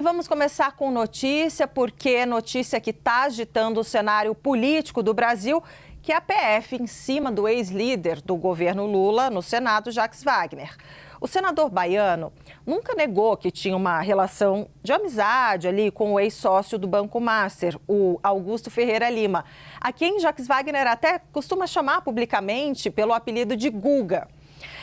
Vamos começar com notícia, porque notícia que está agitando o cenário político do Brasil, que é a PF em cima do ex-líder do governo Lula no Senado, Jacques Wagner. O senador baiano nunca negou que tinha uma relação de amizade ali com o ex-sócio do Banco Master, o Augusto Ferreira Lima, a quem Jacques Wagner até costuma chamar publicamente pelo apelido de Guga.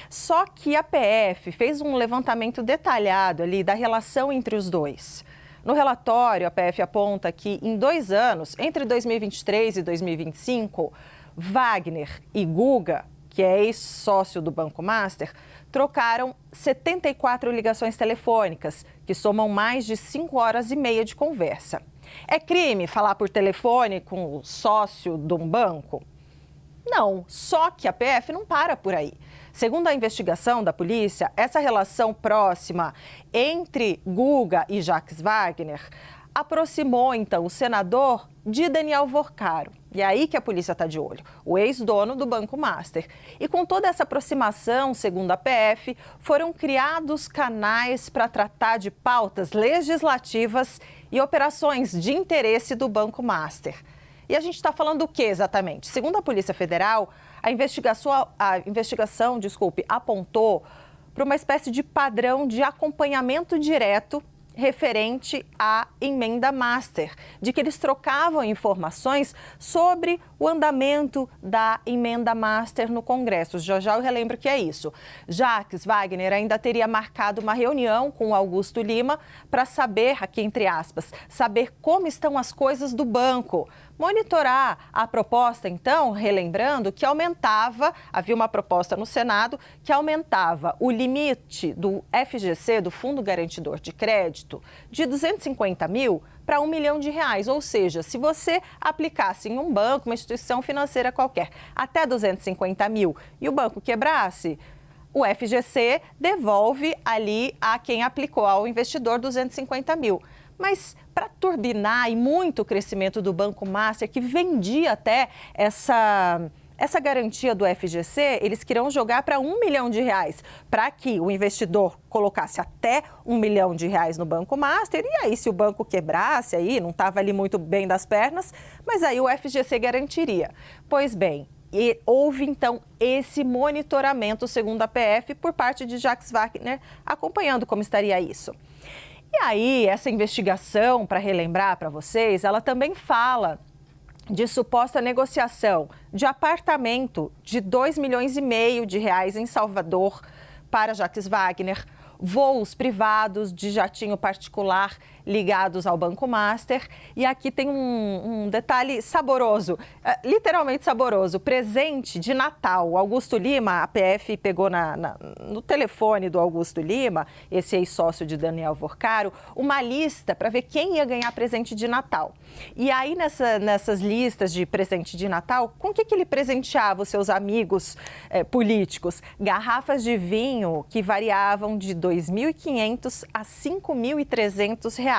Só que a PF fez um levantamento detalhado ali da relação entre os dois. No relatório, a PF aponta que em 2 anos, entre 2023 e 2025, Wagner e Guga, que é ex-sócio do Banco Master, trocaram 74 ligações telefônicas, que somam mais de 5 horas e meia de conversa. É crime falar por telefone com o sócio de um banco? Não, só que a PF não para por aí. Segundo a investigação da polícia, essa relação próxima entre Guga e Jacques Wagner aproximou, então, o senador de Daniel Vorcaro. E é aí que a polícia está de olho, o ex-dono do Banco Master. E com toda essa aproximação, segundo a PF, foram criados canais para tratar de pautas legislativas e operações de interesse do Banco Master. E a gente está falando do que exatamente? Segundo a Polícia Federal, a investigação, apontou para uma espécie de padrão de acompanhamento direto referente à emenda Master, de que eles trocavam informações sobre o andamento da emenda Master no Congresso. Já eu relembro que é isso. Jacques Wagner ainda teria marcado uma reunião com Augusto Lima para saber, aqui entre aspas, saber como estão as coisas do banco. Monitorar a proposta, então, relembrando que havia uma proposta no Senado que aumentava o limite do FGC, do Fundo Garantidor de Crédito, de 250 mil para R$1 milhão. Ou seja, se você aplicasse em um banco, uma instituição financeira qualquer, até 250 mil e o banco quebrasse, o FGC devolve ali a quem aplicou, ao investidor, 250 mil. Mas para turbinar e muito o crescimento do Banco Master, que vendia até essa garantia do FGC, eles queriam jogar para R$1 milhão, para que o investidor colocasse até R$1 milhão no Banco Master, e aí se o banco quebrasse, aí não estava ali muito bem das pernas, mas aí o FGC garantiria. Pois bem, e houve, então, esse monitoramento, segundo a PF, por parte de Jacques Wagner, acompanhando como estaria isso. E aí, essa investigação, para relembrar para vocês, ela também fala de suposta negociação de apartamento de R$2,5 milhões em Salvador para Jacques Wagner, voos privados de jatinho particular ligados ao Banco Master. E aqui tem um detalhe saboroso, literalmente saboroso, presente de Natal. O Augusto Lima, a PF pegou no telefone do Augusto Lima, esse ex-sócio de Daniel Vorcaro, uma lista para ver quem ia ganhar presente de Natal. E aí nessas listas de presente de Natal, com o que ele presenteava os seus amigos políticos? Garrafas de vinho que variavam de R$2.500 a R$5.300.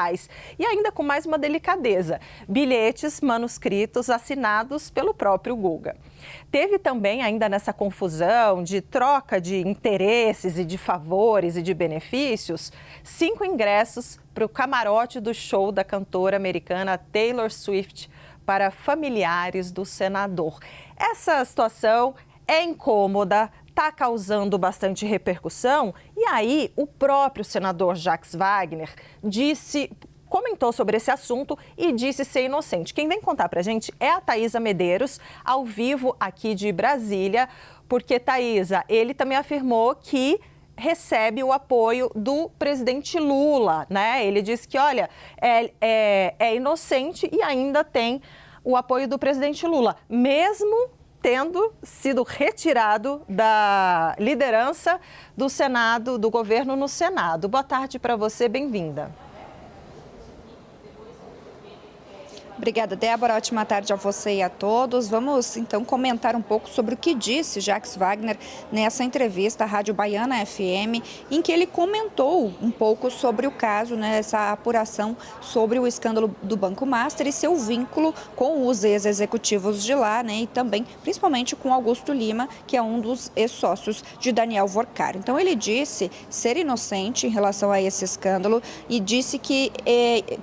E ainda com mais uma delicadeza, bilhetes manuscritos assinados pelo próprio Guga. Teve também, ainda nessa confusão de troca de interesses e de favores e de benefícios, 5 ingressos para o camarote do show da cantora americana Taylor Swift para familiares do senador. Essa situação é incômoda, está causando bastante repercussão, e aí o próprio senador Jacques Wagner comentou sobre esse assunto e disse ser inocente. Quem vem contar pra gente é a Thaisa Medeiros, ao vivo aqui de Brasília, porque, Thaisa, ele também afirmou que recebe o apoio do presidente Lula, né? Ele disse que, olha, é inocente e ainda tem o apoio do presidente Lula, mesmo tendo sido retirado da liderança do Senado, do governo no Senado. Boa tarde para você, bem-vinda. Obrigada, Débora. Ótima tarde a você e a todos. Vamos, então, comentar um pouco sobre o que disse Jacques Wagner nessa entrevista à Rádio Baiana FM, em que ele comentou um pouco sobre o caso, né, essa apuração sobre o escândalo do Banco Master e seu vínculo com os ex-executivos de lá, né, e também, principalmente, com Augusto Lima, que é um dos ex-sócios de Daniel Worcar. Então, ele disse ser inocente em relação a esse escândalo e disse que,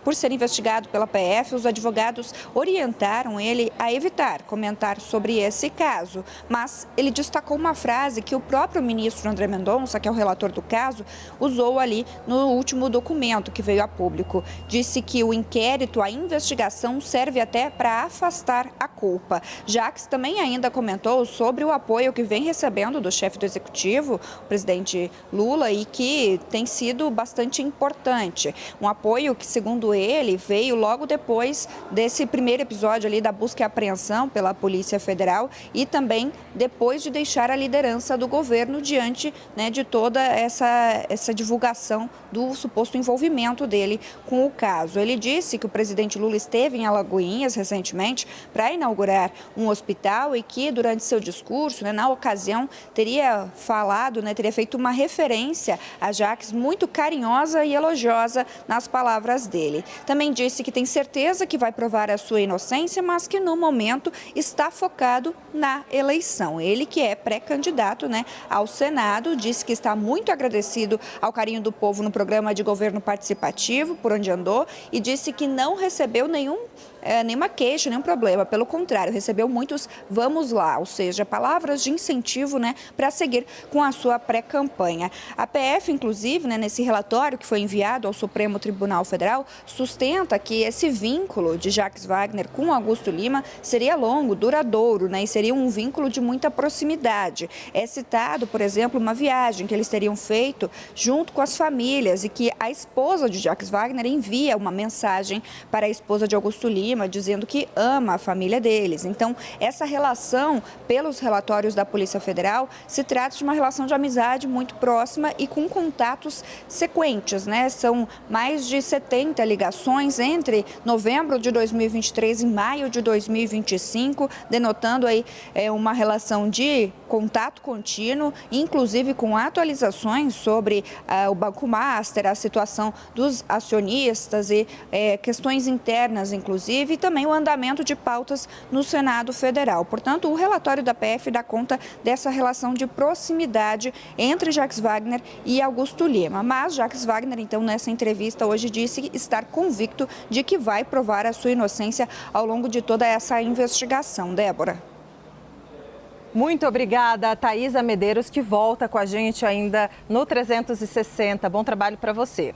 por ser investigado pela PF, os advogados orientaram ele a evitar comentar sobre esse caso, mas ele destacou uma frase que o próprio ministro André Mendonça, que é o relator do caso, usou ali no último documento que veio a público. Disse que o inquérito, a investigação serve até para afastar a culpa. Jacques também ainda comentou sobre o apoio que vem recebendo do chefe do executivo, o presidente Lula, e que tem sido bastante importante. Um apoio que, segundo ele, veio logo depois desse primeiro episódio ali da busca e apreensão pela Polícia Federal e também depois de deixar a liderança do governo diante, né, de toda essa divulgação do suposto envolvimento dele com o caso. Ele disse que o presidente Lula esteve em Alagoinhas recentemente para inaugurar um hospital e que durante seu discurso, né, na ocasião, teria falado, né, teria feito uma referência a Jacques muito carinhosa e elogiosa nas palavras dele. Também disse que tem certeza que vai provar a sua inocência, mas que no momento está focado na eleição. Ele que é pré-candidato, né, ao Senado, disse que está muito agradecido ao carinho do povo no programa de governo participativo, por onde andou, e disse que não recebeu nenhuma queixa, nenhum problema. Pelo contrário, recebeu muitos vamos lá, ou seja, palavras de incentivo, né, para seguir com a sua pré-campanha. A PF, inclusive, né, nesse relatório que foi enviado ao Supremo Tribunal Federal, sustenta que esse vínculo de Jacques Wagner com Augusto Lima seria longo, duradouro, né, e seria um vínculo de muita proximidade. É citado, por exemplo, uma viagem que eles teriam feito junto com as famílias e que a esposa de Jacques Wagner envia uma mensagem para a esposa de Augusto Lima, dizendo que ama a família deles. Então, essa relação, pelos relatórios da Polícia Federal, se trata de uma relação de amizade muito próxima e com contatos sequentes, né? São mais de 70 ligações entre novembro de 2023 e maio de 2025, denotando aí uma relação de contato contínuo, inclusive com atualizações sobre o Banco Master, a situação dos acionistas e questões internas, inclusive, e também o andamento de pautas no Senado Federal. Portanto, o relatório da PF dá conta dessa relação de proximidade entre Jacques Wagner e Augusto Lima. Mas Jacques Wagner, então, nessa entrevista hoje disse estar convicto de que vai provar a sua inocência ao longo de toda essa investigação. Débora. Muito obrigada, Thaisa Medeiros, que volta com a gente ainda no 360. Bom trabalho para você.